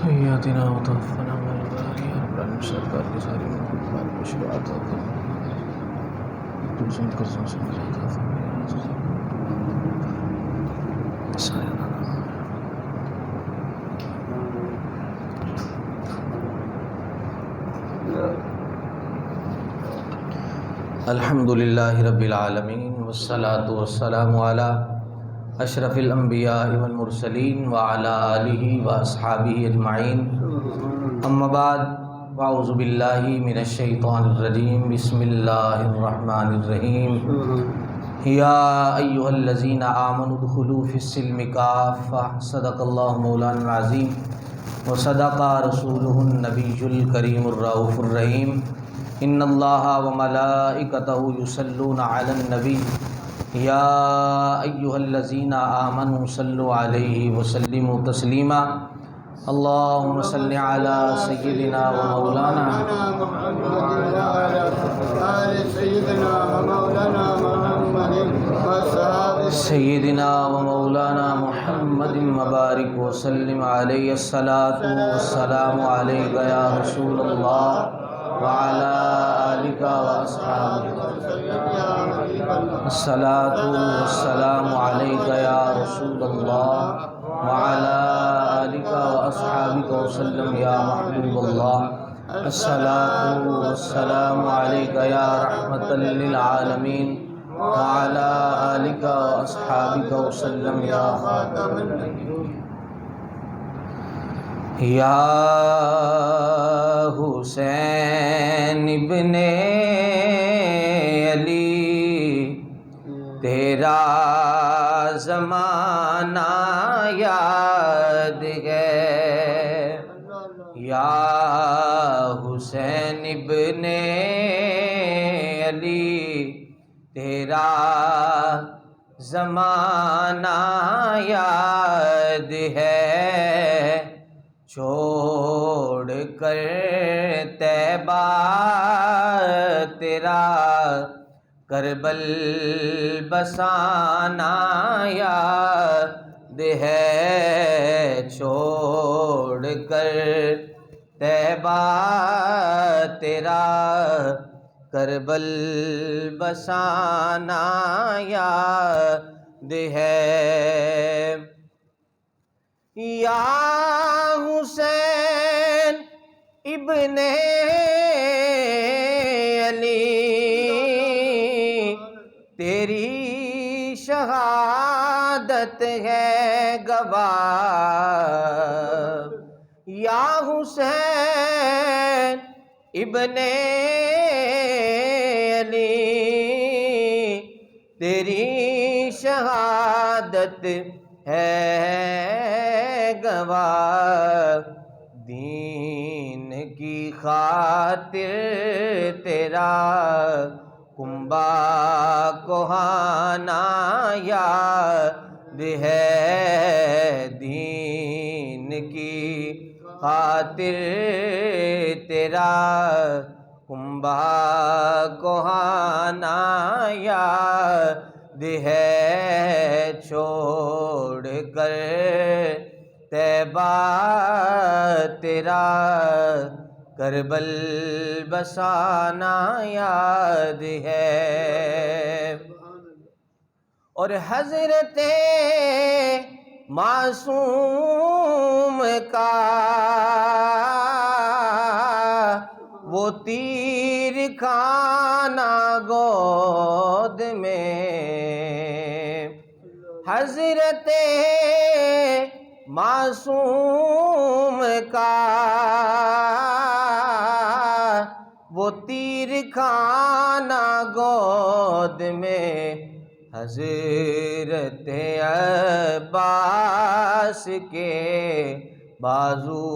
حیاتنا وتوفنا من الباری رب سرکار کی ساری مخلوقات کو شفا عطا فرما، دوسروں قرضوں سے نجات عطا فرما۔ الحمد للہ رب العالمین والصلاة والسلام علی اشرف الانبیاء والمرسلین وعلی آلہ واصحابہ اجمعین، اما بعد، اعوذ باللہ من الشیطان الرجیم، بسم اللہ الرحمن الرحیم۔ یا ایہا الذین آمنوا ادخلوا فی السلم کافۃ، صدق اللہ مولانا العظیم وصدق رسولہ النبی الکریم الرؤوف الرحیم۔ ان اللہ وملائکتہ یصلون علی النبی یا ایہا الذین آمنوا صلوا علیہ وسلموا تسلیما۔ اللہم صل علی سیدنا و مولانا سیدنا و مولانا محمد مبارک وسلم علیہ الصلاۃ والسلام علیک یا رسول اللہ وعلی آلک واصحابک الصلاۃ والسلام علیک یا رسول اللہ وعلی آلک واصحابک وسلم یا محبوب اللہ، الصلاۃ والسلام علیک یا رحمۃ للعالمین وعلی آلک واصحابک وسلم یا خاتم النبیین۔ یا حسین ابن علی تیرا زمانہ یاد ہے، یا حسین ابن علی تیرا زمانہ یاد ہے، چھوڑ کر طیبہ تیرا کربل بسانا یاد ہے، چھوڑ کر طیبہ تیرا کربل بسانا یاد ہے۔ یا حسین ابن علی تیری شہادت ہے گواہ، یا حسین ابن علی تیری شہادت ہے گواہ، دین کی خاطر تیرا کنبہ کوہانا یاد ہے، دین کی خاطر تیرا کنبہ کوہانا یاد ہے، چھوڑ کر طیبہ تیرا کربل بسانا یاد ہے۔ اور حضرت معصوم کا وہ تیر کھانا گود میں، حضرت معصوم کا وہ تیر کھانا گود میں، حضرت عباس کے بازو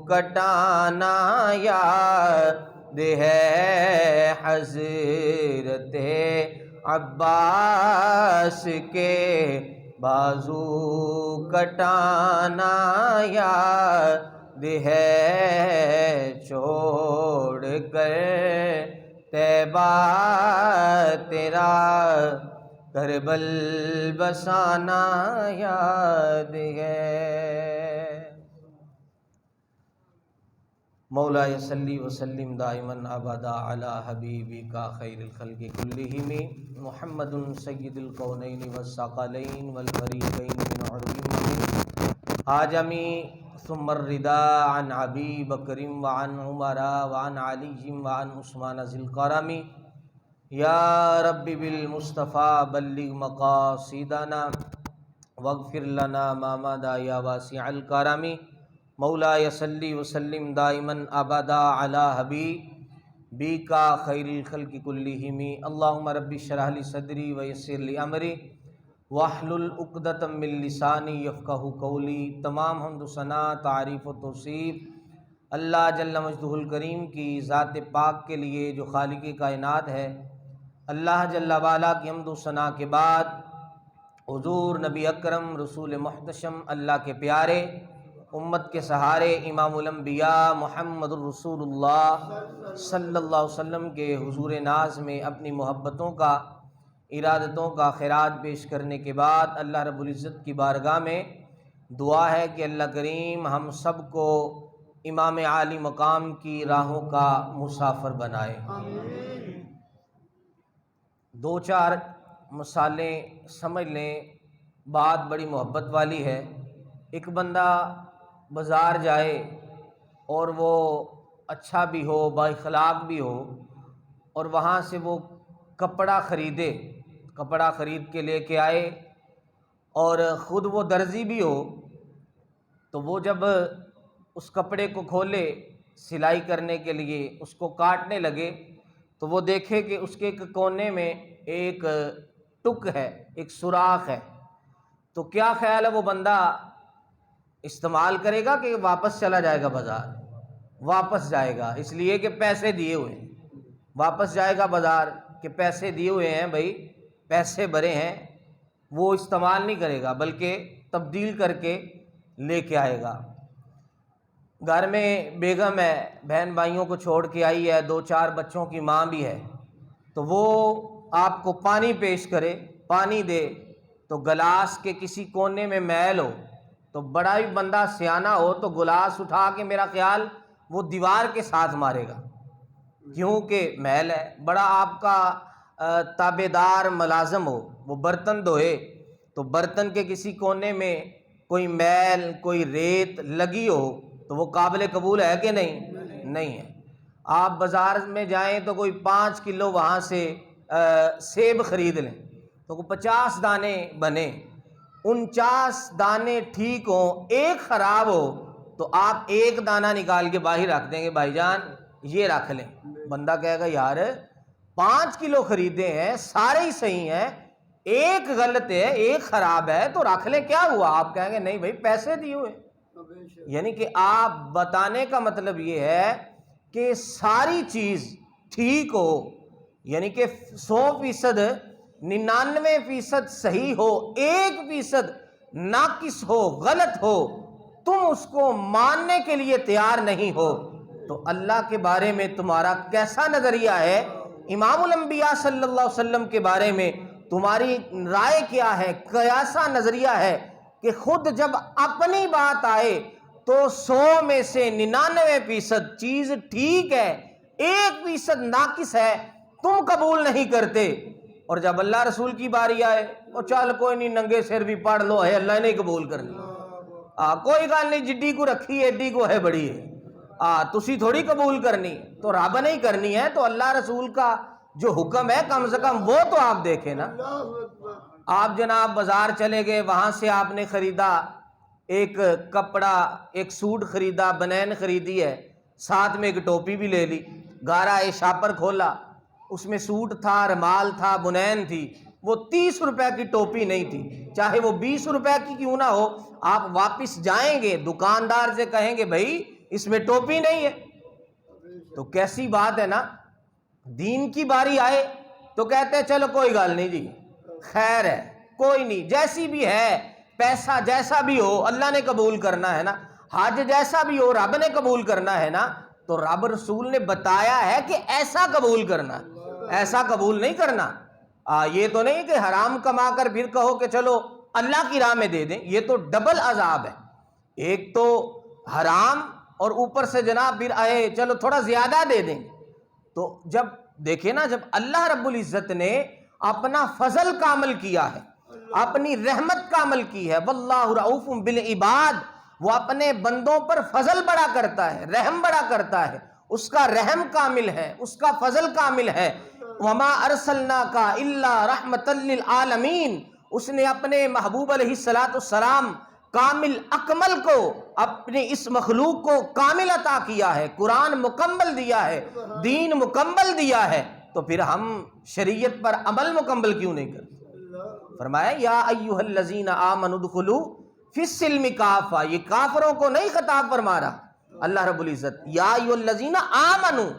کٹانا یاد ہے، حضرت عباس کے بازو کٹانا یاد ہے، چھوڑ کر طیبہ تیرا کربل بسانا یاد ہے۔ مولاي صل وسلم دائما ابدا على حبيبك خير الخلق كلهم محمد سيد الكونين والثقلين والفريقين من عرب آجمی ثم الرداء عن ابی بکر وعن عمر وعن علی وعن عثمان ذی القرم یا رب بالمصطفیٰ بلغ مقاصدنا واغفر لنا ما مضى یا واسع الکرم مولاي صل وسلم دائما ابدا على حبیبک خیر الخلق کلہم اللہم رب اشرح لی صدری ویسر لی امری واحلل عقدۃ من لسانی یفقہوا قولی۔ تمام حمد و ثنا، تعریف و توصیف اللہ جل مجدہ الکریم کی ذات پاک کے لیے جو خالق کائنات ہے۔ اللہ جل وعلا کی حمد و ثنا کے بعد حضور نبی اکرم رسول محتشم اللہ کے پیارے امت کے سہارے امام الانبیاء محمد الرسول اللہ صلی اللہ علیہ وسلم کے حضور ناز میں اپنی محبتوں کا، ارادتوں کا خیرات پیش کرنے کے بعد اللہ رب العزت کی بارگاہ میں دعا ہے کہ اللہ کریم ہم سب کو امام عالی مقام کی راہوں کا مسافر بنائے۔ دو چار مثالیں سمجھ لیں، بات بڑی محبت والی ہے۔ ایک بندہ بازار جائے اور وہ اچھا بھی ہو، با اخلاق بھی ہو، اور وہاں سے وہ کپڑا خریدے، کپڑا خرید کے لے کے آئے، اور خود وہ درزی بھی ہو، تو وہ جب اس کپڑے کو کھولے سلائی کرنے کے لیے، اس کو کاٹنے لگے، تو وہ دیکھے کہ اس کے ایک کونے میں ایک ٹک ہے، ایک سوراخ ہے۔ تو کیا خیال ہے وہ بندہ استعمال کرے گا کہ واپس چلا جائے گا بازار؟ واپس جائے گا، اس لیے کہ پیسے دیے ہوئے ہیں۔ واپس جائے گا بازار کہ پیسے دیے ہوئے ہیں بھائی، پیسے بھرے ہیں، وہ استعمال نہیں کرے گا بلکہ تبدیل کر کے لے کے آئے گا۔ گھر میں بیگم ہے، بہن بھائیوں کو چھوڑ کے آئی ہے، 2-4 بچوں کی ماں بھی ہے، تو وہ آپ کو پانی پیش کرے، پانی دے، تو گلاس کے کسی کونے میں میل ہو، تو بڑا ہی بندہ سیانہ ہو تو گلاس اٹھا کے میرا خیال وہ دیوار کے ساتھ مارے گا، کیونکہ میل ہے۔ بڑا آپ کا تابع دار ملازم ہو، وہ برتن دھوئے، تو برتن کے کسی کونے میں کوئی میل، کوئی ریت لگی ہو، تو وہ قابل قبول ہے کہ نہیں ہے۔ آپ بازار میں جائیں تو کوئی 5 کلو وہاں سے سیب خرید لیں، تو کوئی 50 دانے بنے، 49 دانے ٹھیک ہوں، ایک خراب ہو، تو آپ ایک دانہ نکال کے باہر رکھ دیں گے، بھائی جان یہ رکھ لیں۔ بندہ کہے گا یار 5 کلو خریدے ہیں، سارے ہی صحیح ہیں، ایک غلط ہے، ایک خراب ہے، تو رکھ لیں، کیا ہوا؟ آپ کہیں گے نہیں بھائی پیسے دیے ہوئے۔ یعنی کہ آپ بتانے کا مطلب یہ ہے کہ ساری چیز ٹھیک ہو، یعنی کہ 100% 99% صحیح ہو، 1% ناقص ہو، غلط ہو، تم اس کو ماننے کے لیے تیار نہیں ہو، تو اللہ کے بارے میں تمہارا کیسا نظریہ ہے؟ امام الانبیاء صلی اللہ علیہ وسلم کے بارے میں تمہاری رائے کیا ہے؟ کیسا نظریہ ہے کہ خود جب اپنی بات آئے تو 100 میں سے 99% چیز ٹھیک ہے، 1% ناقص ہے، تم قبول نہیں کرتے، اور جب اللہ رسول کی باری آئے تو چل کوئی نہیں، ننگے سر بھی پڑھ لو ہے، اللہ نے قبول کرنی، کوئی گل نہیں، جڈی کو رکھی ہے ایڈی کو ہے بڑی ہے، تسی تھوڑی قبول کرنی، تو رب نہیں کرنی ہے، تو اللہ رسول کا جو حکم ہے کم سے کم وہ تو آپ دیکھیں نا۔ آپ جناب بازار چلے گئے، وہاں سے آپ نے خریدا ایک کپڑا، ایک سوٹ خریدا، بنین خریدی ہے، ساتھ میں ایک ٹوپی بھی لے لی، گارا شاپر کھولا، اس میں سوٹ تھا، رمال تھا، بنین تھی، وہ 30 روپے کی ٹوپی نہیں تھی، چاہے وہ 20 روپے کی کیوں نہ ہو، آپ واپس جائیں گے، دکاندار سے کہیں گے بھائی اس میں ٹوپی نہیں ہے، تو کیسی بات ہے نا۔ دین کی باری آئے تو کہتے ہیں چلو کوئی گل نہیں جی، خیر ہے، کوئی نہیں، جیسی بھی ہے، پیسہ جیسا بھی ہو اللہ نے قبول کرنا ہے نا، حج جیسا بھی ہو رب نے قبول کرنا ہے نا، تو رب رسول نے بتایا ہے کہ ایسا قبول کرنا، ایسا قبول نہیں کرنا۔ یہ تو نہیں کہ حرام کما کر پھر کہو کہ چلو اللہ کی راہ میں دے دیں، یہ تو ڈبل عذاب ہے، ایک تو حرام اور اوپر سے جناب پھر آئے چلو تھوڑا زیادہ دے دیں گے. تو جب دیکھیں نا، جب اللہ رب العزت نے اپنا فضل کا عمل کیا ہے، اپنی رحمت کا عمل کی ہے، واللہ رؤوف بالعباد، وہ اپنے بندوں پر فضل بڑا کرتا ہے، رحم بڑا کرتا ہے، اس کا رحم کامل ہے، اس کا فضل کامل ہے. وما ارسلناک الا رحمۃ للعالمین، اس نے اپنے محبوب علیہ السلام کامل اکمل کو، اپنی اس مخلوق کو کامل عطا کیا ہے، قرآن مکمل دیا ہے، دین مکمل دیا ہے، تو پھر ہم شریعت پر عمل مکمل کیوں نہیں کرتے؟ فرمایا یا ایھا الذین آمنوا ادخلوا فی السلم کافہ، یہ کافروں کو نہیں خطاب فرما رہا اللہ رب العزت. یا ایھا الذین آمنوا،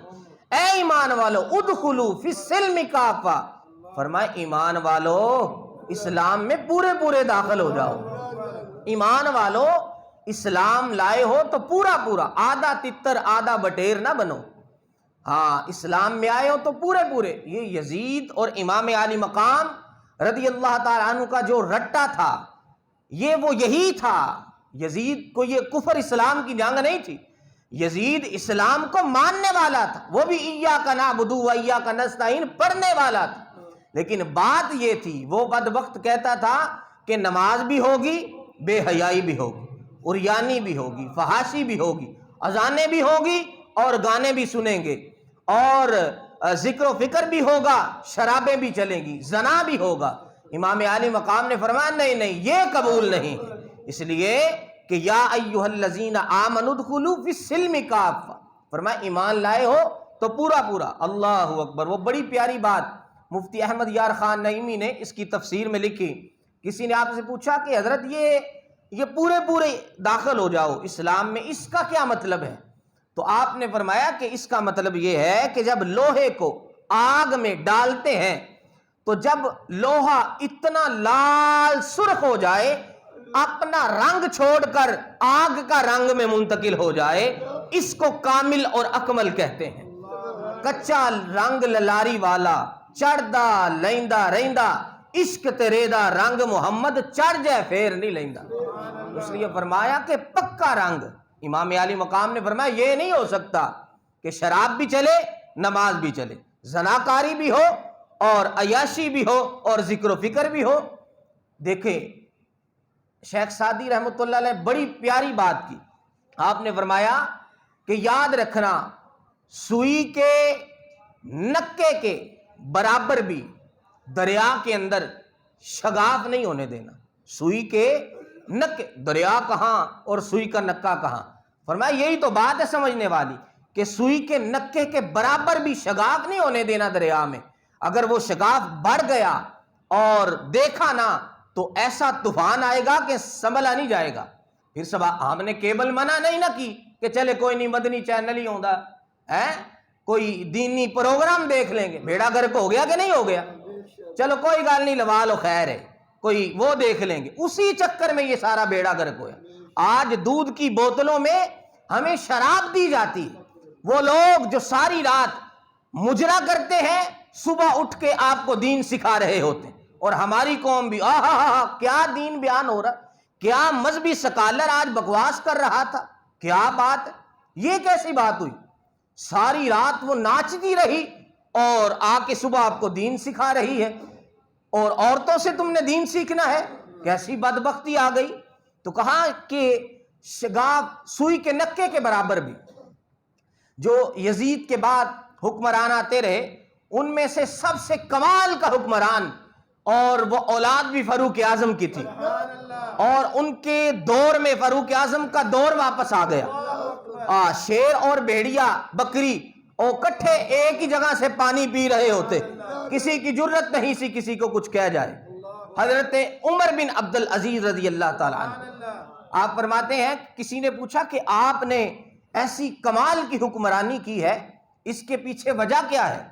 اے ایمان والو، ادخلوا فی السلم کافہ، فرمایا ایمان والو اسلام میں پورے پورے داخل ہو جاؤ. ایمان والو اسلام لائے ہو تو پورا پورا، آدھا تتر آدھا بٹیر نہ بنو. ہاں اسلام میں آئے ہو تو پورے پورے. یہ یزید اور امام عالی مقام رضی اللہ تعالیٰ عنہ کا جو رٹا تھا، یہ وہ یہی تھا. یزید کو یہ کفر اسلام کی جنگ نہیں تھی، یزید اسلام کو ماننے والا تھا، وہ بھی ایاک نعبد و ایاک نستعین پڑھنے والا تھا. لیکن بات یہ تھی، وہ بدبخت کہتا تھا کہ نماز بھی ہوگی، بے حیائی بھی ہوگی، عریانی بھی ہوگی، فحاشی بھی ہوگی، اذانیں بھی ہوگی اور گانے بھی سنیں گے، اور ذکر و فکر بھی ہوگا، شرابیں بھی چلیں گی، زنا بھی ہوگا. امام عالی مقام نے فرمایا نہیں نہیں، یہ قبول نہیں، اس لیے کہ یا ایھا الذین آمنوا ادخلوا فی السلم کافہ، فرمایا ایمان لائے ہو تو پورا پورا. اللہ اکبر. وہ بڑی پیاری بات مفتی احمد یار خان نعیمی نے اس کی تفسیر میں لکھی. کسی نے آپ سے پوچھا کہ حضرت یہ پورے پورے داخل ہو جاؤ اسلام میں، اس کا کیا مطلب ہے؟ تو آپ نے فرمایا کہ اس کا مطلب یہ ہے کہ جب لوہے کو آگ میں ڈالتے ہیں تو جب لوہا اتنا لال سرخ ہو جائے، اپنا رنگ چھوڑ کر آگ کا رنگ میں منتقل ہو جائے، اس کو کامل اور اکمل کہتے ہیں. کچا رنگ للاری والا، چڑھدا لیندا رہندا، عشق تیرے دا رنگ محمد چڑھ جائے پھر نہیں لیندا. اس لیے فرمایا کہ پکا رنگ. امام عالی مقام نے فرمایا یہ نہیں ہو سکتا کہ شراب بھی چلے، نماز بھی چلے، زناکاری بھی ہو اور عیاشی بھی ہو اور ذکر و فکر بھی ہو. دیکھیں شیخ سعدی رحمۃ اللہ علیہ بڑی پیاری بات کی. آپ نے فرمایا کہ یاد رکھنا، سوئی کے نکے کے برابر بھی دریا کے اندر شگاف نہیں ہونے دینا. سوئی کے نکے، دریا کہاں اور سوئی کا نکا کہاں؟ فرمایا یہی تو بات ہے سمجھنے والی کہ سوئی کے نکے کے برابر بھی شگاف نہیں ہونے دینا دریا میں. اگر وہ شگاف بڑھ گیا اور دیکھا نہ تو ایسا طوفان آئے گا کہ سنبھلا نہیں جائے گا. پھر سب ہم نے کیبل منع نہیں نہ کی کہ چلے کوئی نہیں مدنی چینل ہی ہوندا ہے، کوئی دینی پروگرام دیکھ لیں گے. بیڑا گرک ہو گیا کہ نہیں ہو گیا؟ چلو کوئی گل نہیں، لوا لو، خیر ہے، کوئی وہ دیکھ لیں گے. اسی چکر میں یہ سارا بیڑا گرک ہوا. آج دودھ کی بوتلوں میں ہمیں شراب دی جاتی. وہ لوگ جو ساری رات مجرا کرتے ہیں، صبح اٹھ کے آپ کو دین سکھا رہے ہوتے ہیں. اور ہماری قوم بھی کیا دین بیان ہو رہا، کیا مذہبی سکالر آج بکواس کر رہا تھا، کیا بات ہے، یہ کیسی بات ہوئی؟ ساری رات وہ ناچتی رہی اور آ کے صبح آپ کو دین سکھا رہی ہے، اور عورتوں سے تم نے دین سیکھنا ہے. کیسی بدبختی آ گئی. تو کہا کہ شگاف سوئی کے نکے کے برابر بھی. جو یزید کے بعد حکمران آتے رہے، ان میں سے سب سے کمال کا حکمران، اور وہ اولاد بھی فاروق اعظم کی تھی، اور ان کے دور میں فاروق اعظم کا دور واپس آ گیا. شیر اور بھیڑیا بکری اور کٹھے ایک ہی جگہ سے پانی پی رہے ہوتے، کسی کی جرت نہیں سی کسی کو کچھ کہہ جائے. حضرت عمر بن عبد العزیز رضی اللہ تعالیٰ عنہ، آپ فرماتے ہیں کسی نے پوچھا کہ آپ نے ایسی کمال کی حکمرانی کی ہے، اس کے پیچھے وجہ کیا ہے؟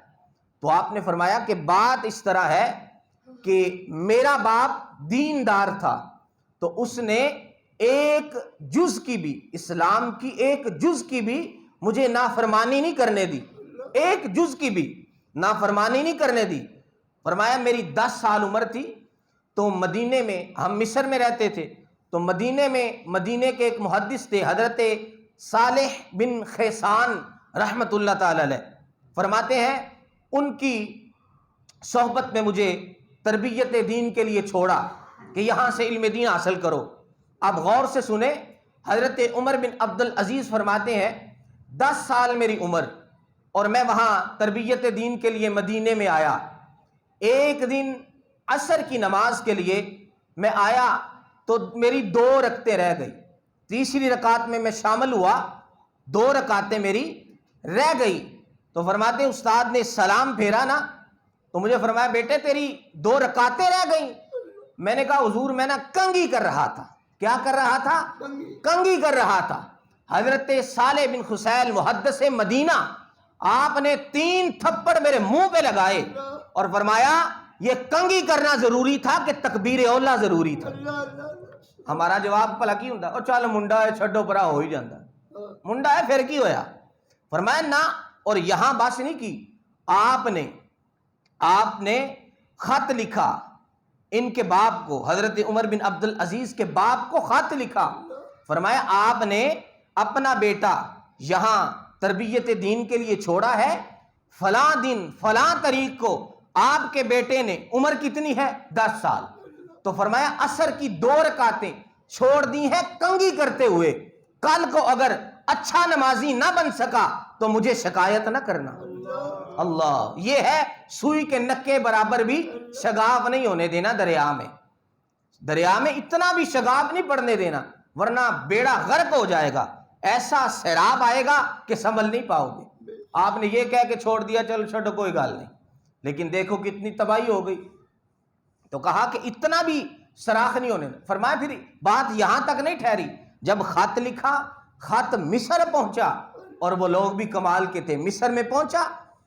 تو آپ نے فرمایا کہ بات اس طرح ہے کہ میرا باپ دیندار تھا، تو اس نے ایک جز کی بھی، اسلام کی ایک جز کی بھی مجھے نافرمانی نہیں کرنے دی، ایک جز کی بھی نافرمانی نہیں کرنے دی. فرمایا میری 10 سال عمر تھی تو مدینے میں، ہم مصر میں رہتے تھے، تو مدینے کے ایک محدث تھے حضرت صالح بن خیسان رحمۃ اللہ تعالی علیہ فرماتے ہیں ان کی صحبت میں مجھے تربیت دین کے لیے چھوڑا کہ یہاں سے علم دین حاصل کرو۔ اب غور سے سنیں، حضرت عمر بن عبد العزیز فرماتے ہیں 10 سال میری عمر اور میں وہاں تربیت دین کے لیے مدینے میں آیا۔ ایک دن عصر کی نماز کے لیے میں آیا تو میری 2 رکعتیں رہ گئی، تیسری رکعت میں میں شامل ہوا، 2 رکعتیں میری رہ گئی۔ تو فرماتے ہیں استاد نے سلام پھیرا نا تو مجھے فرمایا بیٹے تیری 2 رکعتیں رہ گئیں۔ میں نے کہا حضور میں نا کنگھی کر رہا تھا۔ کیا کر رہا تھا؟ کنگھی کر رہا تھا۔ حضرت صالح بن خسیل محدث مدینہ آپ نے 3 تھپڑ میرے منہ پہ لگائے اور فرمایا یہ کنگھی کرنا ضروری تھا کہ تکبیر اولا ضروری تھا۔ ہمارا جواب بھلا کی ہوندا او چل منڈا ہے چھڈو پرا ہو ہی جاندا، منڈا ہے پھر کی ہویا؟ فرمایا نہ، اور یہاں بس نہیں کی، آپ نے خط لکھا ان کے باپ کو، حضرت عمر بن عبد العزیز کے باپ کو خط لکھا۔ فرمایا آپ نے اپنا بیٹا یہاں تربیت دین کے لیے چھوڑا ہے، فلاں دن فلاں تاریخ کو آپ کے بیٹے نے، عمر کتنی ہے؟ 10 سال، تو فرمایا عصر کی 2 رکعتیں چھوڑ دی ہیں کنگھی کرتے ہوئے، کل کو اگر اچھا نمازی نہ بن سکا تو مجھے شکایت نہ کرنا۔ اللہ، یہ ہے سوئی کے نکے برابر بھی شگاف نہیں ہونے دینا دریا میں اتنا بھی شگاف نہیں پڑنے دینا، ورنہ بیڑا غرق ہو جائے گا، ایسا سیلاب آئے گا کہ سنبھل نہیں پاؤ گے۔ آپ نے یہ کہہ کے چھوڑ دیا چل چھوڑو کوئی گال نہیں، لیکن دیکھو کتنی تباہی ہو گئی۔ تو کہا کہ اتنا بھی سراخ نہیں ہونے۔ فرمایا پھر بات یہاں تک نہیں ٹھہری، جب خط لکھا، خط مصر پہنچا، اور وہ لوگ بھی کمال کے تھے، مصر میں پہنچا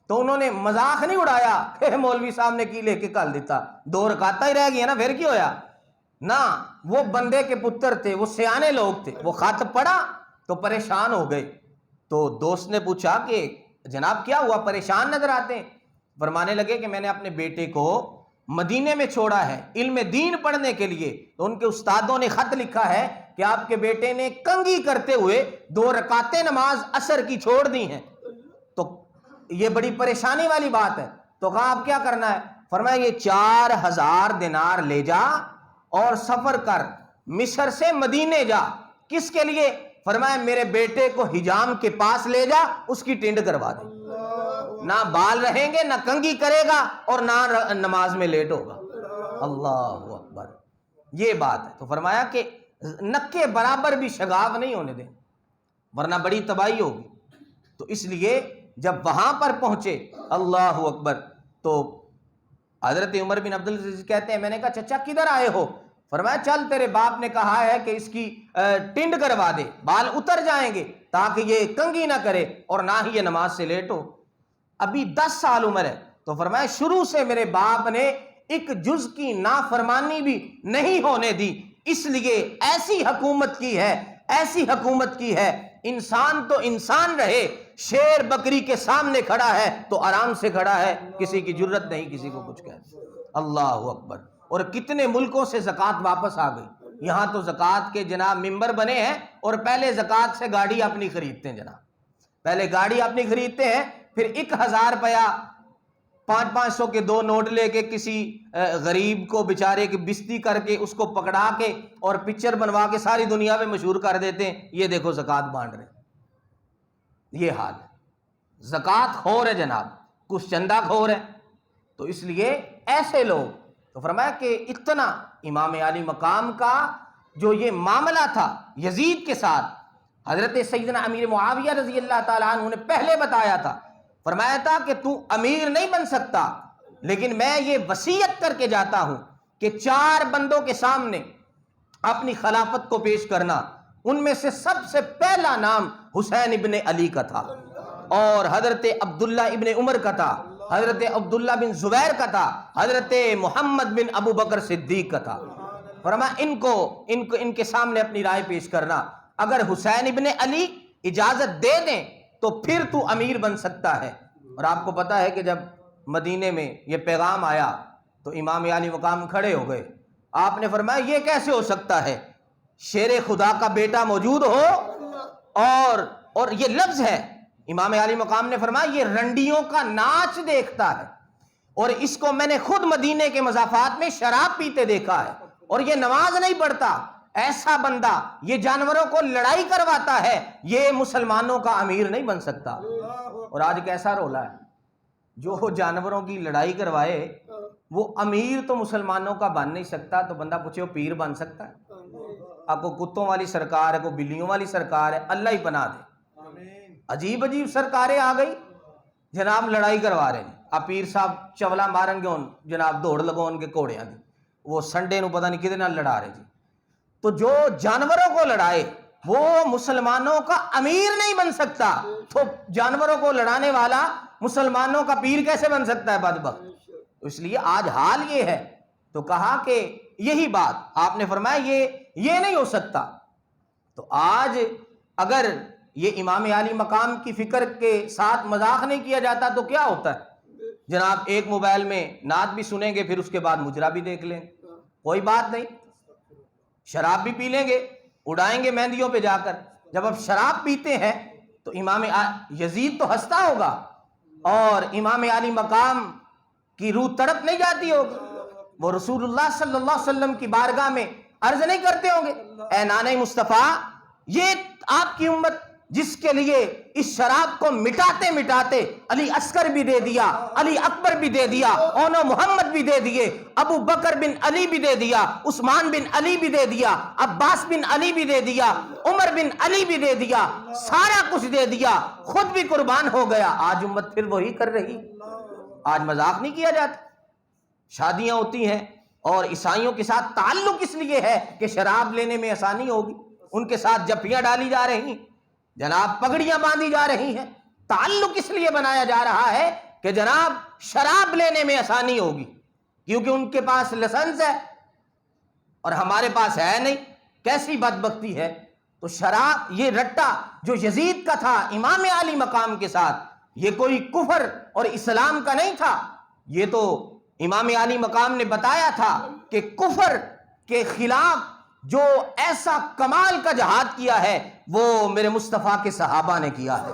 تو انہوں نے مذاق نہیں اڑایا کہ مولوی صاحب نے کی لے کے کل دیتا، 2 رکعتیں ہی رہ گئی نا پھر کی ہویا؟ نہ، وہ بندے کے پتر تھے، وہ سیانے لوگ تھے، وہ خط پڑھا تو پریشان ہو گئے۔ تو دوست نے پوچھا کہ جناب کیا ہوا، پریشان نظر آتے ہیں؟ فرمانے لگے کہ میں نے اپنے بیٹے کو مدینے میں چھوڑا ہے علم دین پڑھنے کے لیے، تو ان کے استادوں نے خط لکھا ہے کہ آپ کے بیٹے نے کنگھی کرتے ہوئے 2 رکعتیں نماز عصر کی چھوڑ دی ہیں، تو یہ بڑی پریشانی والی بات ہے۔ تو کہا آپ کیا کرنا ہے؟ فرمایا یہ 4000 دینار لے جا اور سفر کر، مصر سے مدینے جا۔ کس کے لیے؟ فرمایا میرے بیٹے کو حجام کے پاس لے جا، اس کی ٹینڈ کروا دے، نہ بال رہیں گے، نہ کنگھی کرے گا، اور نہ نماز میں لیٹ ہوگا۔ اللہ اکبر، یہ بات ہے۔ تو فرمایا کہ نکے برابر بھی شگاف نہیں ہونے دیں ورنہ بڑی تباہی ہوگی۔ تو اس لیے جب وہاں پر پہنچے، اللہ اکبر، تو حضرت عمر بن عبد العزیز کہتے ہیں میں نے کہا چچا کدھر آئے ہو؟ فرمایا چل تیرے باپ نے کہا ہے کہ اس کی ٹنڈ کروا دے، بال اتر جائیں گے تاکہ یہ کنگھی نہ کرے اور نہ ہی یہ نماز سے لیٹ ہو۔ ابھی 10 سال عمر ہے۔ تو فرمایا شروع سے میرے باپ نے ایک جز کی نافرمانی بھی نہیں ہونے دی، اس لیے ایسی حکومت کی ہے، انسان تو انسان رہے، شیر بکری کے سامنے کھڑا ہے تو آرام سے کھڑا ہے، کسی کی جرت نہیں کسی کو کچھ کہنے۔ اللہ اکبر، اور کتنے ملکوں سے زکوٰۃ واپس آ گئی، یہاں تو زکوٰۃ کے جناب ممبر بنے ہیں، اور پہلے زکوٰۃ سے گاڑی اپنی خریدتے ہیں جناب، پہلے گاڑی اپنی خریدتے ہیں، پھر 1000 روپیہ 500 کے 2 نوٹ لے کے کسی غریب کو بیچارے کی بستی کر کے اس کو پکڑا کے اور پکچر بنوا کے ساری دنیا میں مشہور کر دیتے ہیں، یہ دیکھو زکوٰۃ بانٹ رہے، یہ حال ہے۔ زکوٰۃ خور ہے جناب، کچھ چندہ خور ہے۔ تو اس لیے ایسے لوگ، تو فرمایا کہ اتنا امام عالی مقام کا جو یہ معاملہ تھا یزید کے ساتھ، حضرت سیدنا امیر معاویہ رضی اللہ تعالیٰ عنہ نے پہلے بتایا تھا، فرمایا تھا کہ تو امیر نہیں بن سکتا، لیکن میں یہ وصیت کر کے جاتا ہوں کہ 4 بندوں کے سامنے اپنی خلافت کو پیش کرنا، ان میں سے سب سے پہلا نام حسین ابن علی کا تھا، اور حضرت عبداللہ ابن عمر کا تھا، حضرت عبداللہ بن زبیر کا تھا، حضرت محمد بن ابو بکر صدیق کا تھا۔ فرمایا ان کے سامنے اپنی رائے پیش کرنا، اگر حسین ابن علی اجازت دے دیں تو پھر تو امیر بن سکتا ہے۔ اور آپ کو پتا ہے کہ جب مدینے میں یہ پیغام آیا تو امام عالی مقام کھڑے ہو گئے، آپ نے فرمایا یہ کیسے ہو سکتا ہے، شیر خدا کا بیٹا موجود ہو اور یہ لفظ ہے، امام عالی مقام نے فرمایا یہ رنڈیوں کا ناچ دیکھتا ہے، اور اس کو میں نے خود مدینے کے مضافات میں شراب پیتے دیکھا ہے، اور یہ نماز نہیں پڑھتا، ایسا بندہ یہ جانوروں کو لڑائی کرواتا ہے، یہ مسلمانوں کا امیر نہیں بن سکتا۔ اور آج کیسا رولا ہے، جو جانوروں کی لڑائی کروائے وہ امیر تو مسلمانوں کا بن نہیں سکتا، تو بندہ پوچھے وہ پیر بن سکتا ہے؟ آپ کو کتوں والی سرکار ہے، کو بلیوں والی سرکار ہے، اللہ ہی بنا دے۔ عجیب عجیب سرکاریں آ گئی، جناب لڑائی کروا رہے ہیں، آپ پیر صاحب چولا مارن گے جناب، دوڑ لگو ان کے کوڑیاں دی، وہ سنڈے نو پتہ نہیں کدے نال لڑا رہے جی۔ تو جو جانوروں کو لڑائے وہ مسلمانوں کا امیر نہیں بن سکتا، تو جانوروں کو لڑانے والا مسلمانوں کا پیر کیسے بن سکتا ہے بدبخت؟ اس لیے آج حال یہ ہے، تو کہا کہ یہی بات آپ نے فرمایا یہ نہیں ہو سکتا۔ تو آج اگر یہ امام عالی مقام کی فکر کے ساتھ مذاق نہیں کیا جاتا تو کیا ہوتا ہے؟ جناب ایک موبائل میں نعت بھی سنیں گے، پھر اس کے بعد مجرا بھی دیکھ لیں، کوئی بات نہیں، شراب بھی پی لیں گے، اڑائیں گے مہندیوں پہ جا کر۔ جب اب شراب پیتے ہیں تو امام یزید تو ہنستا ہوگا، اور امام عالی مقام کی روح تڑپ نہیں جاتی ہوگی، وہ رسول اللہ صلی اللہ علیہ وسلم کی بارگاہ میں عرض نہیں کرتے ہوں گے، اے نانے مصطفیٰ، یہ آپ کی امت جس کے لیے اس شراب کو مٹاتے مٹاتے علی اصغر بھی دے دیا، علی اکبر بھی دے دیا، اونو محمد بھی دے دیے، ابو بکر بن علی بھی دے دیا، عثمان بن علی بھی دے دیا، عباس بن علی بھی دے دیا، عمر بن علی بھی دے دیا، سارا کچھ دے دیا، خود بھی قربان ہو گیا، آج امت پھر وہی کر رہی۔ آج مذاق نہیں کیا جاتا، شادیاں ہوتی ہیں اور عیسائیوں کے ساتھ تعلق اس لیے ہے کہ شراب لینے میں آسانی ہوگی، ان کے ساتھ جپیاں ڈالی جا رہی ہیں، جناب پگڑیاں باندھی جا رہی ہیں، تعلق اس لیے بنایا جا رہا ہے کہ جناب شراب لینے میں آسانی ہوگی، کیونکہ ان کے پاس لائسنس ہے اور ہمارے پاس ہے نہیں، کیسی بدبختی ہے۔ تو شراب یہ رٹا جو یزید کا تھا امام عالی مقام کے ساتھ، یہ کوئی کفر اور اسلام کا نہیں تھا، یہ تو امام عالی مقام نے بتایا تھا کہ کفر کے خلاف جو ایسا کمال کا جہاد کیا ہے وہ میرے مصطفیٰ کے صحابہ نے کیا ہے،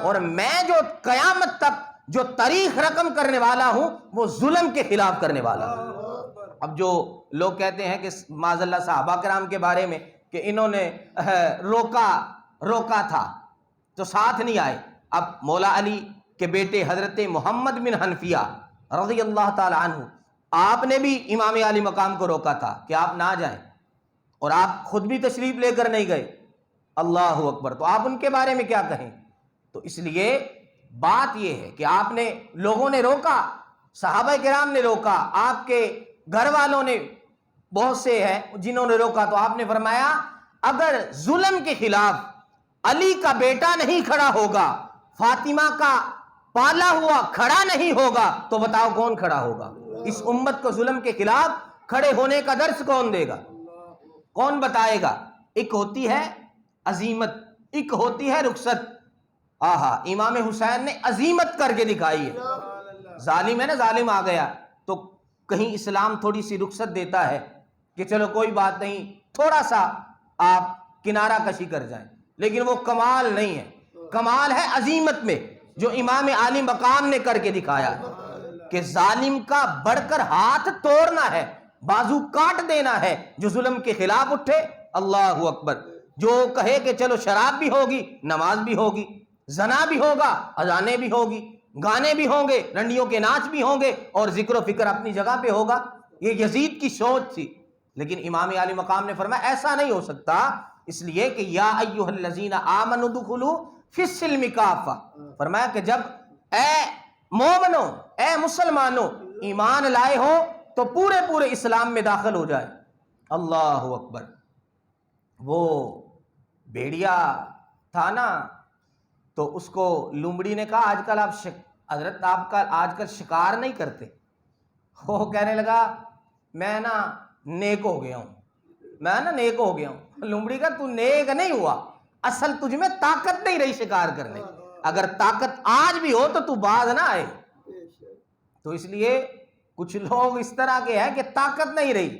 اور میں جو قیامت تک جو تاریخ رقم کرنے والا ہوں وہ ظلم کے خلاف کرنے والا ہوں۔ اب جو لوگ کہتے ہیں کہ معاذ اللہ صحابہ کرام کے بارے میں کہ انہوں نے روکا تھا تو ساتھ نہیں آئے، اب مولا علی کے بیٹے حضرت محمد بن حنفیہ رضی اللہ تعالی عنہ، آپ نے بھی امام عالی مقام کو روکا تھا کہ آپ نہ جائیں، اور آپ خود بھی تشریف لے کر نہیں گئے، اللہ اکبر، تو آپ ان کے بارے میں کیا کہیں؟ تو اس لیے بات یہ ہے کہ آپ نے، لوگوں نے روکا، صحابہ کرام نے روکا، آپ کے گھر والوں نے بہت سے ہیں جنہوں نے روکا، تو آپ نے فرمایا اگر ظلم کے خلاف علی کا بیٹا نہیں کھڑا ہوگا، فاطمہ کا پالا ہوا کھڑا نہیں ہوگا، تو بتاؤ کون کھڑا ہوگا؟ اس امت کو ظلم کے خلاف کھڑے ہونے کا درس کون دے گا، کون بتائے گا؟ ایک ہوتی ہے عزیمت، ایک ہوتی ہے رخصت۔ آہا، امام حسین نے عزیمت کر کے دکھائی ہے۔ ظالم ہے نا، ظالم آ گیا تو کہیں اسلام تھوڑی سی رخصت دیتا ہے کہ چلو کوئی بات نہیں، تھوڑا سا آپ کنارہ کشی کر جائیں، لیکن وہ کمال نہیں ہے، کمال ہے عزیمت میں، جو امام عالی مقام نے کر کے دکھایا ہے کہ ظالم کا بڑھ کر ہاتھ توڑنا ہے، بازو کاٹ دینا ہے، جو ظلم کے خلاف اٹھے، اللہ اکبر، جو کہے کہ چلو شراب بھی ہوگی، نماز بھی ہوگی، زنا بھی ہوگا، اذانیں بھی ہوگی، گانے بھی ہوں گے، رنڈیوں کے ناچ بھی ہوں گے، اور ذکر و فکر اپنی جگہ پہ ہوگا، یہ یزید کی سوچ تھی۔ لیکن امام عالی مقام نے فرمایا ایسا نہیں ہو سکتا، اس لیے کہ یا ایھا الذین آمنوا ادخلوا فی السلم کافہ، فرمایا کہ جب اے مومنو، اے مسلمانوں ایمان لائے ہو تو پورے پورے اسلام میں داخل ہو جائے۔ اللہ اکبر، وہ بھیڑیا تھا نا، تو اس کو لومڑی نے کہا آج کل حضرت آپ کا آج کل شکار نہیں کرتے؟ وہ کہنے لگا میں نا نیک ہو گیا ہوں، میں نا نیک ہو گیا ہوں۔ لومڑی کا تو نیک نہیں ہوا، اصل تجھ میں طاقت نہیں رہی شکار کرنے، اگر طاقت آج بھی ہو تو تو باز نہ آئے۔ تو اس لیے کچھ لوگ اس طرح کے ہیں کہ طاقت نہیں رہی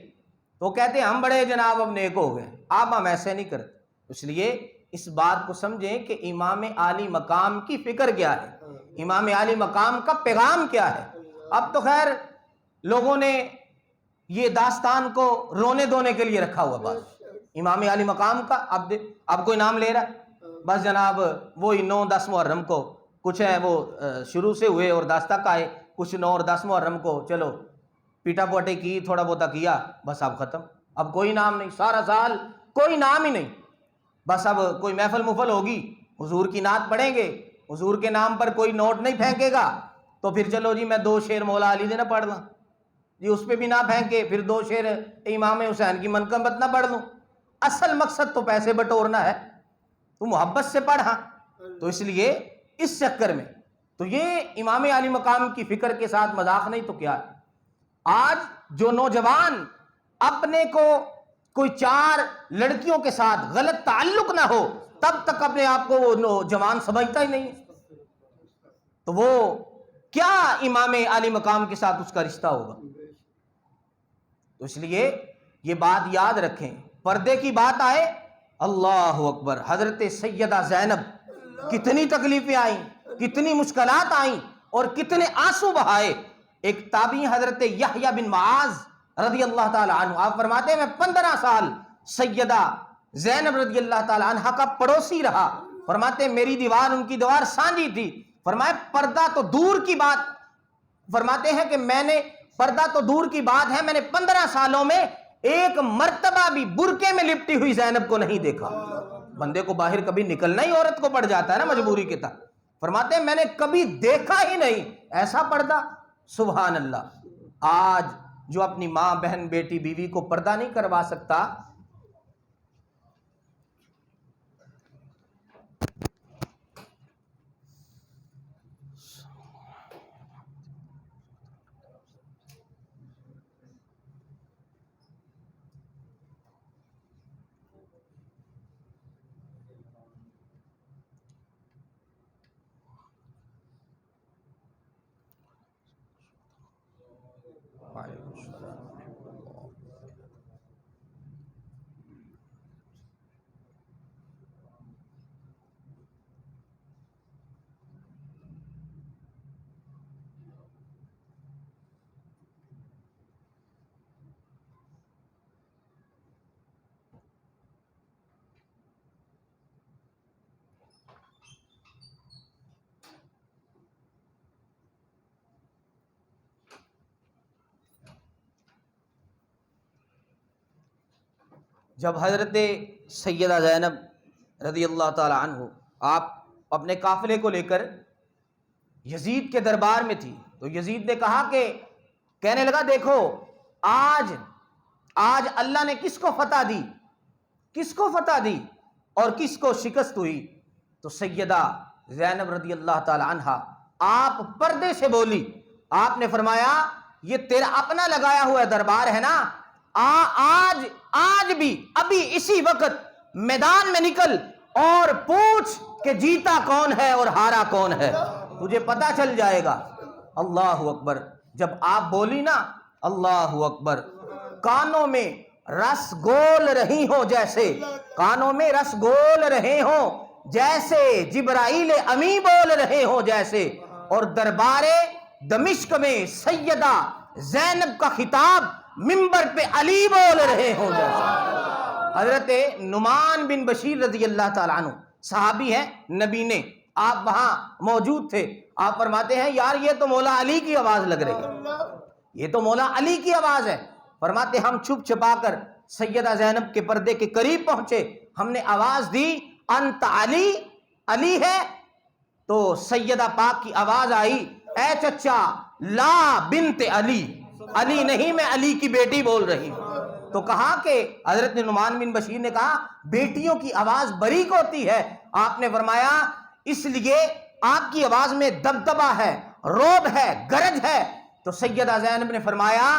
تو کہتے ہیں ہم بڑے جناب اب نیک ہو گئے، اب ہم ایسے نہیں کرتے۔ اس لیے اس بات کو سمجھیں کہ امام عالی مقام کی فکر کیا ہے، امام عالی مقام کا پیغام کیا ہے۔ اب تو خیر لوگوں نے یہ داستان کو رونے دھونے کے لیے رکھا ہوا بات امام عالی مقام کا، اب کوئی نام لے رہا ہے، بس جناب وہی 9-10 محرم کو کچھ ہے وہ شروع سے ہوئے اور داستہ کا ہے، کچھ 9 اور 10 محرم کو چلو پیٹا پوٹے کی، تھوڑا بہتا کیا، بس اب ختم، اب کوئی نام نہیں، سارا سال کوئی نام ہی نہیں، بس اب کوئی محفل مفل ہوگی، حضور کی نعت پڑھیں گے، حضور کے نام پر کوئی نوٹ نہیں پھینکے گا تو پھر چلو جی میں 2 شعر مولا علی دے نہ پڑھ لوں جی، اس پہ بھی نہ پھینکے، پھر 2 شعر امام حسین کی منقبت نہ پڑھ لوں۔ اصل مقصد تو پیسے بٹورنا ہے، تو محبت سے پڑھا، تو اس لیے اس چکر میں تو یہ امام علی مقام کی فکر کے ساتھ مذاق نہیں تو کیا ہے۔ آج جو نوجوان اپنے کو کوئی 4 لڑکیوں کے ساتھ غلط تعلق نہ ہو تب تک اپنے آپ کو وہ نوجوان سمجھتا ہی نہیں ہے، تو وہ کیا امام علی مقام کے ساتھ اس کا رشتہ ہوگا؟ تو اس لیے یہ بات یاد رکھیں، پردے کی بات آئے، اللہ اکبر، حضرت سیدہ زینب کتنی تکلیفیں آئیں، کتنی مشکلات آئیں اور کتنے آنسو بہائے۔ ایک تابعی حضرت یحییٰ بن معاذ رضی اللہ تعالی عنہ، آپ فرماتے ہیں میں 15 سال سیدہ زینب رضی اللہ تعالی عنہ کا پڑوسی رہا، فرماتے ہیں میری دیوار ان کی دیوار سانجی تھی، فرمایا پردہ تو دور کی بات، فرماتے ہیں کہ میں نے پردہ تو دور کی بات ہے، میں نے 15 سالوں میں ایک مرتبہ بھی برقعے میں لپٹی ہوئی زینب کو نہیں دیکھا۔ بندے کو باہر کبھی نکلنا ہی عورت کو پڑ جاتا ہے نا مجبوری کے تحت، فرماتے ہیں میں نے کبھی دیکھا ہی نہیں ایسا پردہ۔ سبحان اللہ، آج جو اپنی ماں بہن بیٹی بیوی کو پردہ نہیں کروا سکتا، جب حضرت سیدہ زینب رضی اللہ تعالی عنہ آپ اپنے قافلے کو لے کر یزید کے دربار میں تھی تو یزید نے کہا کہ کہنے لگا دیکھو آج اللہ نے کس کو فتح دی، کس کو فتح دی اور کس کو شکست ہوئی؟ تو سیدہ زینب رضی اللہ تعالی عنہ آپ پردے سے بولی، آپ نے فرمایا یہ تیرا اپنا لگایا ہوا دربار ہے نا، آج بھی ابھی اسی وقت میدان میں نکل اور پوچھ کہ جیتا کون ہے اور ہارا کون ہے، تجھے پتا چل جائے گا۔ اللہ اکبر، جب آپ بولی نا اللہ اکبر، کانوں میں رس گول رہی ہو جیسے، کانوں میں رس گول رہے ہوں جیسے، جبرائیل امی بول رہے ہوں جیسے، اور دربار دمشق میں سیدہ زینب کا خطاب منبر پہ علی بول رہے ہوں جیسے۔ حضرت نعمان بن بشیر رضی اللہ تعالیٰ عنہ صحابی ہیں، نبی نے، آپ وہاں موجود تھے، آپ فرماتے ہیں یار یہ تو مولا علی کی آواز لگ رہی ہے، یہ تو مولا علی کی آواز ہے۔ فرماتے ہم چھپ چھپا کر سیدہ زینب کے پردے کے قریب پہنچے، ہم نے آواز دی انت علی، علی ہے؟ تو سیدہ پاک کی آواز آئی اے چچا لا بنت علی، علی نہیں میں علی کی بیٹی بول رہی ہوں۔ تو کہا کہ حضرت نعمان بن بشیر نے کہا بیٹیوں کی آواز باریک ہوتی ہے، آپ نے فرمایا اس لیے آپ کی آواز میں دبدبا ہے، روب ہے، گرج ہے۔ تو سیدہ زینب نے فرمایا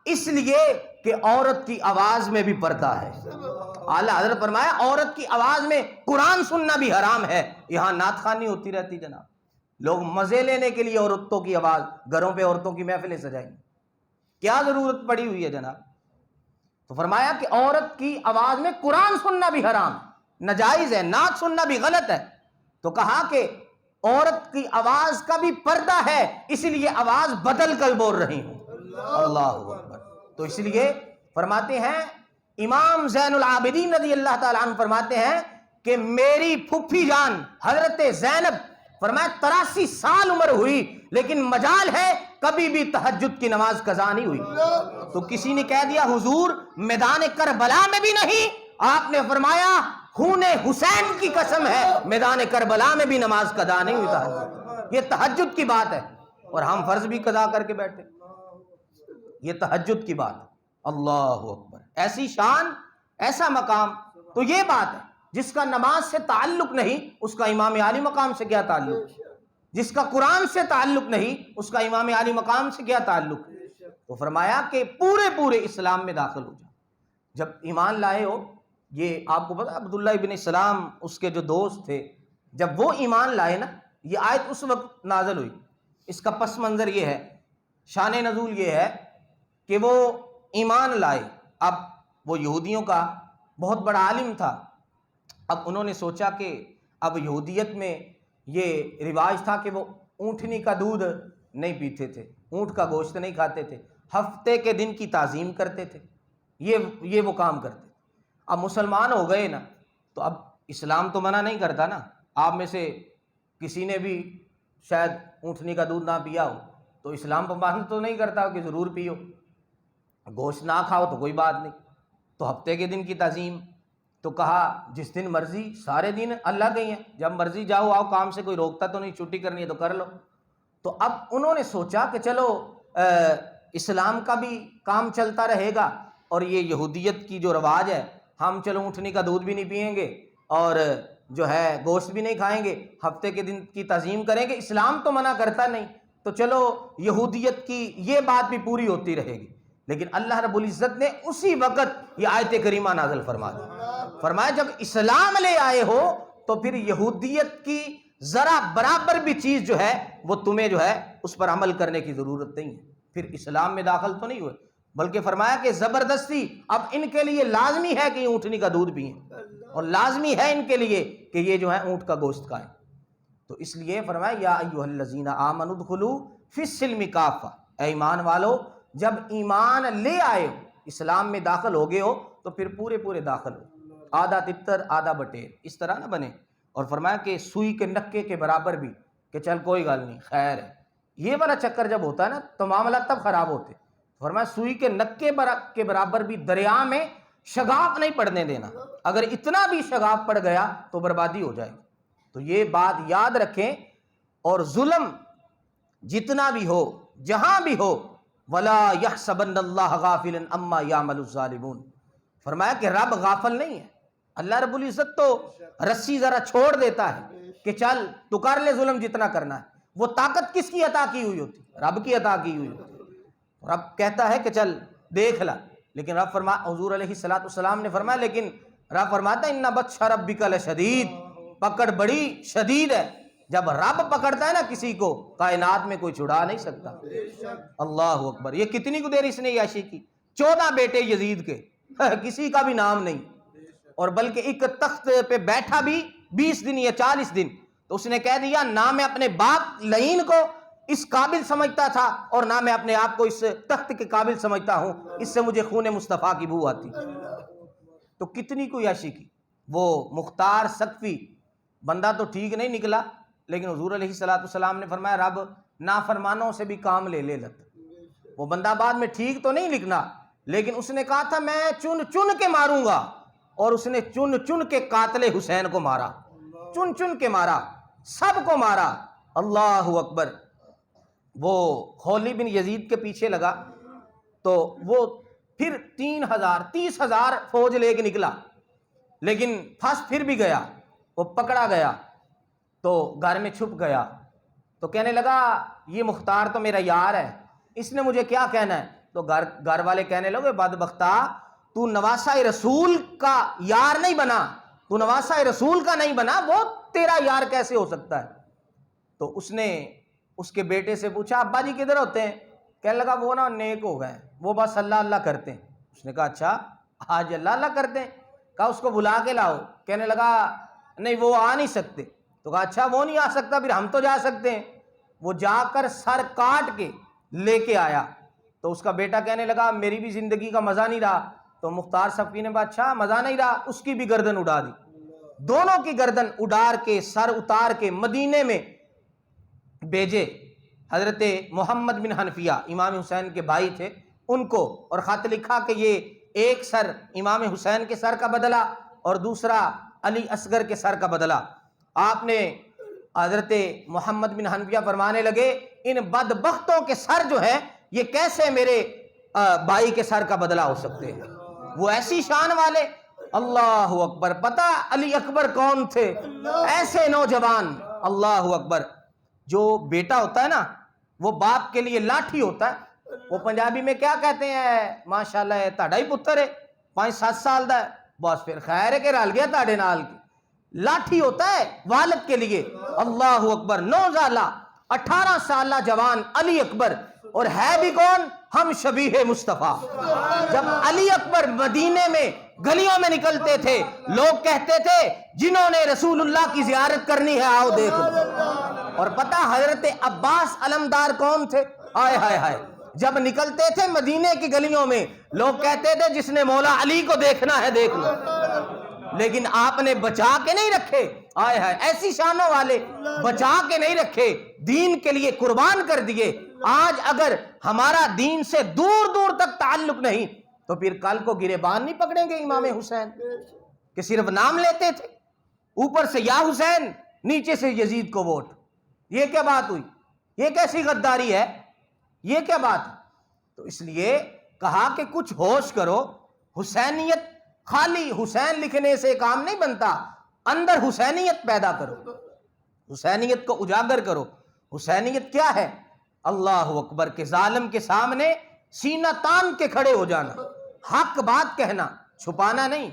اس لیے کہ عورت کی آواز میں بھی پردہ ہے۔ اعلیٰ حضرت فرمایا عورت کی آواز میں قرآن سننا بھی حرام ہے۔ یہاں نعت خوانی ہوتی رہتی جناب، لوگ مزے لینے کے لیے عورتوں کی آواز، گھروں پہ عورتوں کی محفلیں سجائیں، کیا ضرورت پڑی ہوئی ہے جناب؟ تو فرمایا کہ عورت کی آواز میں قرآن سننا بھی حرام، ناجائز ہے، نعت سننا بھی غلط ہے۔ تو کہا کہ عورت کی آواز کا بھی پردہ ہے، اس لیے آواز بدل کر بول رہی ہوں۔ اللہ اکبر۔ تو اس لیے فرماتے ہیں امام زین العابدین رضی اللہ تعالیٰ عنہ فرماتے ہیں کہ میری پھپھی جان حضرت زینب فرمایا 83 سال عمر ہوئی لیکن مجال ہے کبھی بھی تہجد کی نماز قضا نہیں ہوئی۔ تو کسی نے کہہ دیا حضور میدان کربلا میں بھی نہیں، آپ نے فرمایا خون حسین کی قسم ہے میدان کربلا میں بھی نماز قضا نہیں ہوئی تہجد۔ یہ تہجد کی بات ہے، اور ہم فرض بھی قضا کر کے بیٹھے، یہ تہجد کی بات ہے۔ اللہ اکبر، ایسی شان، ایسا مقام۔ تو یہ بات ہے جس کا نماز سے تعلق نہیں اس کا امام عالی مقام سے کیا تعلق، جس کا قرآن سے تعلق نہیں اس کا امام عالی مقام سے کیا تعلق۔ تو فرمایا کہ پورے اسلام میں داخل ہو جاؤ۔ جب ایمان لائے ہو، یہ آپ کو پتا عبداللہ ابن سلام اس کے جو دوست تھے، جب وہ ایمان لائے نا، یہ آیت اس وقت نازل ہوئی۔ اس کا پس منظر یہ ہے، شان نزول یہ ہے کہ وہ ایمان لائے۔ اب وہ یہودیوں کا بہت بڑا عالم تھا، اب انہوں نے سوچا کہ اب یہودیت میں یہ رواج تھا کہ وہ اونٹنی کا دودھ نہیں پیتے تھے، اونٹ کا گوشت نہیں کھاتے تھے، ہفتے کے دن کی تعظیم کرتے تھے، یہ وہ کام کرتے تھے۔ اب مسلمان ہو گئے نا، تو اب اسلام تو منع نہیں کرتا نا، آپ میں سے کسی نے بھی شاید اونٹنی کا دودھ نہ پیا ہو تو اسلام پابند تو نہیں کرتا کہ ضرور پیو، گوشت نہ کھاؤ تو کوئی بات نہیں۔ تو ہفتے کے دن کی تعظیم، تو کہا جس دن مرضی، سارے دن اللہ کے ہی ہیں، جب مرضی جاؤ آؤ، کام سے کوئی روکتا تو نہیں، چھٹی کرنی ہے تو کر لو۔ تو اب انہوں نے سوچا کہ چلو اسلام کا بھی کام چلتا رہے گا اور یہ یہودیت کی جو رواج ہے، ہم چلو اونٹنی کا دودھ بھی نہیں پئیں گے اور جو ہے گوشت بھی نہیں کھائیں گے، ہفتے کے دن کی تعظیم کریں گے، اسلام تو منع کرتا نہیں، تو چلو یہودیت کی یہ بات بھی پوری ہوتی رہے گی۔ لیکن اللہ رب العزت نے اسی وقت یہ آیت کریمہ نازل فرما دی، فرمایا جب اسلام لے آئے ہو تو پھر یہودیت کی ذرا برابر بھی چیز جو ہے وہ تمہیں جو ہے اس پر عمل کرنے کی ضرورت نہیں ہے۔ پھر اسلام میں داخل تو نہیں ہوئے، بلکہ فرمایا کہ زبردستی اب ان کے لیے لازمی ہے کہ یہ اونٹنی کا دودھ پئیں، اور لازمی ہے ان کے لیے کہ یہ جو ہے اونٹ کا گوشت کھائیں۔ تو اس لیے فرمایا یا ایھا الذین آمنوا ادخلوا فی السلم کافہ، اے ایمان والو جب ایمان لے آئے ہو، اسلام میں داخل ہو گئے ہو تو پھر پورے داخل ہو، آدھا تبتر آدھا بٹیر، اس طرح نہ بنے۔ اور فرمایا کہ سوئی کے نکے کے برابر بھی، کہ چل کوئی گل نہیں، خیر ہے، یہ والا چکر جب ہوتا ہے نا تو معاملات تب خراب ہوتے۔ فرمایا سوئی کے نکے کے برابر بھی دریا میں شگاف نہیں پڑنے دینا، اگر اتنا بھی شگاف پڑ گیا تو بربادی ہو جائے گی۔ تو یہ بات یاد رکھیں، اور ظلم جتنا بھی ہو جہاں بھی ہو، وَلَا يَحْسَبَنَّ اللَّهَ غَافِلًا عَمَّا يَعْمَلُ الظَّالِمُونَ، فرمایا کہ رب غافل نہیں ہے۔ اللہ رب العزت تو رسی ذرا چھوڑ دیتا ہے کہ چل تو کر لے ظلم جتنا کرنا ہے، وہ طاقت کس کی عطا کی ہوئی ہوتی؟ رب کی عطا کی ہوئی ہوتی۔ رب کہتا ہے کہ چل دیکھ لا، لیکن رب حضور علیہ السلام نے فرمایا، لیکن رب فرماتا ہے اِنَّ بَطْشَ رَبِّكَ لَشَدِيدٌ، پکڑ بڑی شدید ہے۔ جب رب پکڑتا ہے نا کسی کو، کائنات میں کوئی چھڑا نہیں سکتا۔ اللہ اکبر، یہ کتنی کو دیر اس نے عیاشی کی، 14 بیٹے یزید کے، کسی کا بھی نام نہیں، اور بلکہ ایک تخت پہ بیٹھا بھی 20 دن یا 40 دن، تو اس نے کہہ دیا نہ میں اپنے باپ لعین کو اس قابل سمجھتا تھا اور نہ میں اپنے آپ کو اس تخت کے قابل سمجھتا ہوں، اس سے مجھے خون مصطفیٰ کی بو آتی۔ تو کتنی کو عیاشی کی۔ وہ مختار ثقفی بندہ تو ٹھیک نہیں نکلا، لیکن حضور علیہ السلام نے فرمایا رب نافرمانوں سے بھی کام لے لت۔ وہ بندہ بعد میں ٹھیک تو نہیں لکھنا، لیکن اس نے کہا تھا میں چن کے ماروں گا، اور اس نے چن کے قاتل حسین کو مارا، چن کے مارا، سب کو مارا۔ اللہ اکبر۔ وہ خولی بن یزید کے پیچھے لگا تو وہ پھر 30,000 فوج لے کے نکلا، لیکن پھنس پھر بھی گیا، وہ پکڑا گیا تو گھر میں چھپ گیا، تو کہنے لگا یہ مختار تو میرا یار ہے، اس نے مجھے کیا کہنا ہے؟ تو گھر والے کہنے لگے بدبختہ تو نواسہ رسول کا یار نہیں بنا، تو نواسہ رسول کا نہیں بنا، وہ تیرا یار کیسے ہو سکتا ہے؟ تو اس نے اس کے بیٹے سے پوچھا ابا جی کدھر ہوتے ہیں؟ کہنے لگا وہ نا نیک ہو گئے، وہ بس اللہ اللہ کرتے ہیں۔ اس نے کہا اچھا آج اللہ اللہ کرتے ہیں؟ کہا اس کو بلا کے لاؤ. کہنے لگا نہیں وہ آ نہیں سکتے. تو کہا اچھا وہ نہیں آ سکتا پھر ہم تو جا سکتے ہیں. وہ جا کر سر کاٹ کے لے کے آیا. تو اس کا بیٹا کہنے لگا میری بھی زندگی کا مزہ نہیں رہا. تو مختار صفوی نے کہا اچھا مزہ نہیں رہا, اس کی بھی گردن اڑا دی. دونوں کی گردن اڑار کے سر اتار کے مدینے میں بھیجے. حضرت محمد بن حنفیہ امام حسین کے بھائی تھے ان کو, اور خط لکھا کہ یہ ایک سر امام حسین کے سر کا بدلہ اور دوسرا علی اصغر کے سر کا بدلہ. آپ نے حضرت محمد بن حنفیہ فرمانے لگے ان بدبختوں کے سر جو ہے یہ کیسے میرے بھائی کے سر کا بدلہ ہو سکتے ہیں, وہ ایسی شان والے. اللہ اکبر. پتہ علی اکبر کون تھے؟ ایسے نوجوان. اللہ اکبر. جو بیٹا ہوتا ہے نا وہ باپ کے لیے لاٹھی ہوتا ہے. وہ پنجابی میں کیا کہتے ہیں ماشاءاللہ تہاڈا ہی پتر ہے 5-7 سال دا ہے بس پھر خیر ہے کہ رل گیا تہاڈے نال کی. لاٹھی ہوتا ہے والد کے لیے. اللہ اکبر. 9 سالہ 18 سالہ جوان علی اکبر, اور ہے بھی کون؟ ہم شبیہ مصطفیٰ. جب علی اکبر مدینے میں گلیوں میں نکلتے تھے لوگ کہتے تھے جنہوں نے رسول اللہ کی زیارت کرنی ہے آؤ دیکھ لو. اور پتہ حضرت عباس علمدار کون تھے؟ ہائے ہائے ہائے. جب نکلتے تھے مدینے کی گلیوں میں لوگ کہتے تھے جس نے مولا علی کو دیکھنا ہے دیکھ لو. لیکن آپ نے بچا کے نہیں رکھے. آئے ہائے ایسی شانوں والے بچا کے نہیں رکھے, دین کے لیے قربان کر دیے. آج اگر ہمارا دین سے دور دور تک تعلق نہیں تو پھر کل کو گریبان نہیں پکڑیں گے امام حسین کہ صرف نام لیتے تھے اوپر سے یا حسین نیچے سے یزید کو ووٹ. یہ کیا بات ہوئی؟ یہ کیسی غداری ہے؟ یہ کیا بات ہے؟ تو اس لیے کہا کہ کچھ ہوش کرو. حسینیت خالی حسین لکھنے سے کام نہیں بنتا, اندر حسینیت پیدا کرو, حسینیت کو اجاگر کرو. حسینیت کیا ہے؟ اللہ اکبر. کے ظالم کے سامنے سینہ تان کے کھڑے ہو جانا, حق بات کہنا, چھپانا نہیں.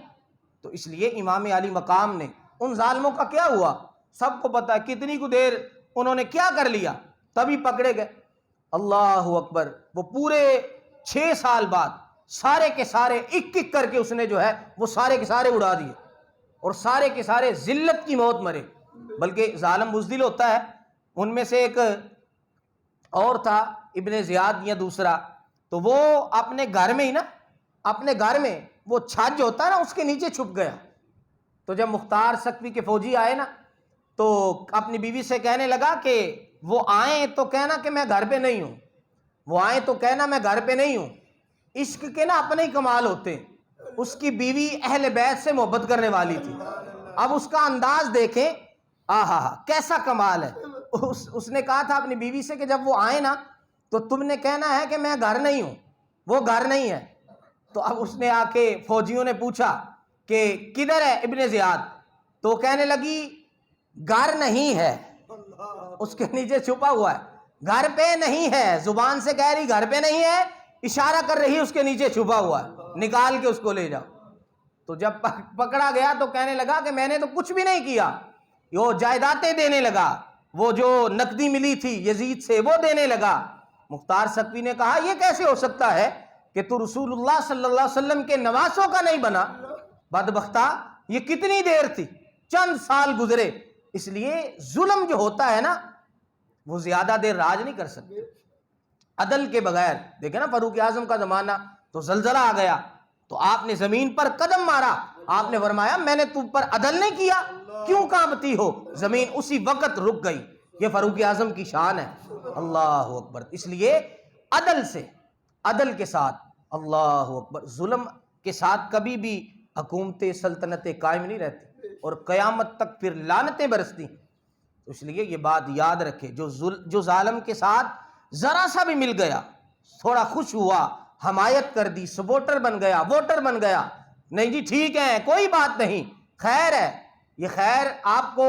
تو اس لیے امام علی مقام نے ان ظالموں کا کیا ہوا سب کو پتا ہے. کتنی کو دیر انہوں نے کیا کر لیا, تبھی پکڑے گئے. اللہ اکبر. وہ پورے 6 سال بعد سارے کے سارے ایک ایک کر کے اس نے جو ہے وہ سارے کے سارے اڑا دیے, اور سارے کے سارے ذلت کی موت مرے. بلکہ ظالم بزدل ہوتا ہے. ان میں سے ایک اور تھا ابن زیاد یا دوسرا, تو وہ اپنے گھر میں ہی نا اپنے گھر میں وہ چھج ہوتا ہے نا اس کے نیچے چھپ گیا. تو جب مختار سکوی کے فوجی آئے نا تو اپنی بیوی سے کہنے لگا کہ وہ آئیں تو کہنا کہ میں گھر پہ نہیں ہوں, وہ آئیں تو کہنا میں گھر پہ نہیں ہوں. عشق کے نا اپنے ہی کمال ہوتے ہیں. اس کی بیوی اہل بیت سے محبت کرنے والی تھی. اب اس کا انداز دیکھیں, آہا کیسا کمال ہے. اس نے کہا تھا اپنی بیوی سے کہ جب وہ آئے نا تو تم نے کہنا ہے کہ میں گھر نہیں ہوں, وہ گھر نہیں ہے. تو اب اس نے آ کے فوجیوں نے پوچھا کہ کدھر ہے ابن زیاد, تو کہنے لگی گھر نہیں ہے, اس کے نیچے چھپا ہوا ہے, گھر پہ نہیں ہے. زبان سے کہہ رہی گھر پہ نہیں ہے, اشارہ کر رہی اس کے نیچے چھپا ہوا ہے, نکال کے اس کو لے جاؤ. تو جب پکڑا گیا تو کہنے لگا کہ میں نے تو کچھ بھی نہیں کیا. وہ جائیدادیں دینے لگا, وہ جو نقدی ملی تھی یزید سے وہ دینے لگا. مختار سکوی نے کہا یہ کیسے ہو سکتا ہے کہ تو رسول اللہ صلی اللہ علیہ وسلم کے نواسوں کا نہیں بنا؟ بدبختہ یہ کتنی دیر تھی, چند سال گزرے. اس لیے ظلم جو ہوتا ہے نا وہ زیادہ دیر راج نہیں کر سکتے عدل کے بغیر. دیکھیں نا فاروق اعظم کا زمانہ تو زلزلہ آ گیا تو آپ نے زمین پر قدم مارا, آپ نے فرمایا میں نے تم پر عدل نہیں کیا, کیوں کانپتی ہو؟ زمین اسی وقت رک گئی. یہ فاروق اعظم کی شان ہے. اللہ اکبر. اس لیے عدل سے, عدل کے ساتھ, اللہ اکبر, ظلم کے ساتھ کبھی بھی حکومتیں سلطنتیں قائم نہیں رہتی اور قیامت تک پھر لعنتیں برستی. تو اس لیے یہ بات یاد رکھے, جو ظالم کے ساتھ ذرا سا بھی مل گیا, تھوڑا خوش ہوا, حمایت کر دی, سپورٹر بن گیا, ووٹر بن گیا, نہیں جی ٹھیک ہے کوئی بات نہیں, خیر ہے, یہ خیر آپ کو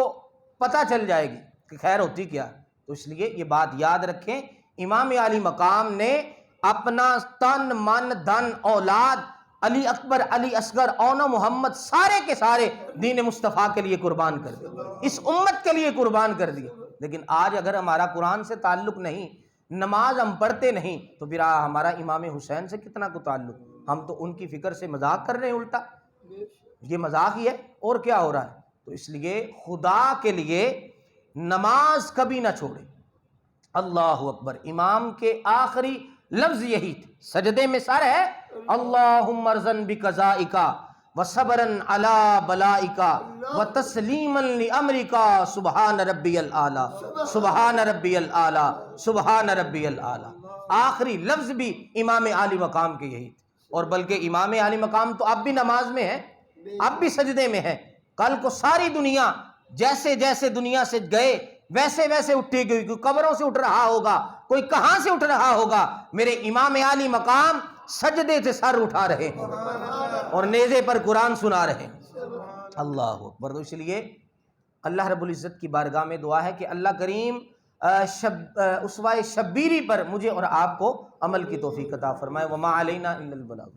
پتہ چل جائے گی کہ خیر ہوتی کیا. تو اس لیے یہ بات یاد رکھیں, امام علی مقام نے اپنا تن من دھن اولاد علی اکبر علی اصغر اونو محمد سارے کے سارے دین مصطفیٰ کے لیے قربان کر دیے, اس امت کے لیے قربان کر دیے. لیکن آج اگر ہمارا قرآن سے تعلق نہیں, نماز ہم پڑھتے نہیں, تو پھر ہمارا امام حسین سے کتنا کو تعلق؟ ہم تو ان کی فکر سے مذاق کر رہے ہیں الٹا. یہ مذاق ہی ہے اور کیا ہو رہا ہے؟ تو اس لیے خدا کے لیے نماز کبھی نہ چھوڑے۔ اللہ اکبر، امام کے آخری لفظ یہی تھے، سجدے میں سر ہے اللہم ارزن بقضائک وصبرن علی بلائک وتسلیما لامرک سبحان ربی الاعلی سبحان ربی الاعلی سبحان ربی الاعلی۔ آخری لفظ بھی امام عالی مقام کے یہی تھے، اور بلکہ امام عالی مقام تو اب بھی نماز میں ہے، اب بھی سجدے میں ہے۔ کل کو ساری دنیا جیسے جیسے دنیا سے گئے ویسے ویسے اٹھے گئی، کوئی قبروں سے اٹھ رہا ہوگا، کوئی کہاں سے اٹھ رہا ہوگا، میرے امام عالی مقام سجدے سے سر اٹھا رہے ہیں اور نیزے پر قرآن سنا رہے ہیں۔ اللہ اکبر۔ تو اس لیے اللہ رب العزت کی بارگاہ میں دعا ہے کہ اللہ کریم اسوہ شبیری پر مجھے اور آپ کو عمل کی توفیق عطا فرمائے۔ وما علینا الا البلاغ۔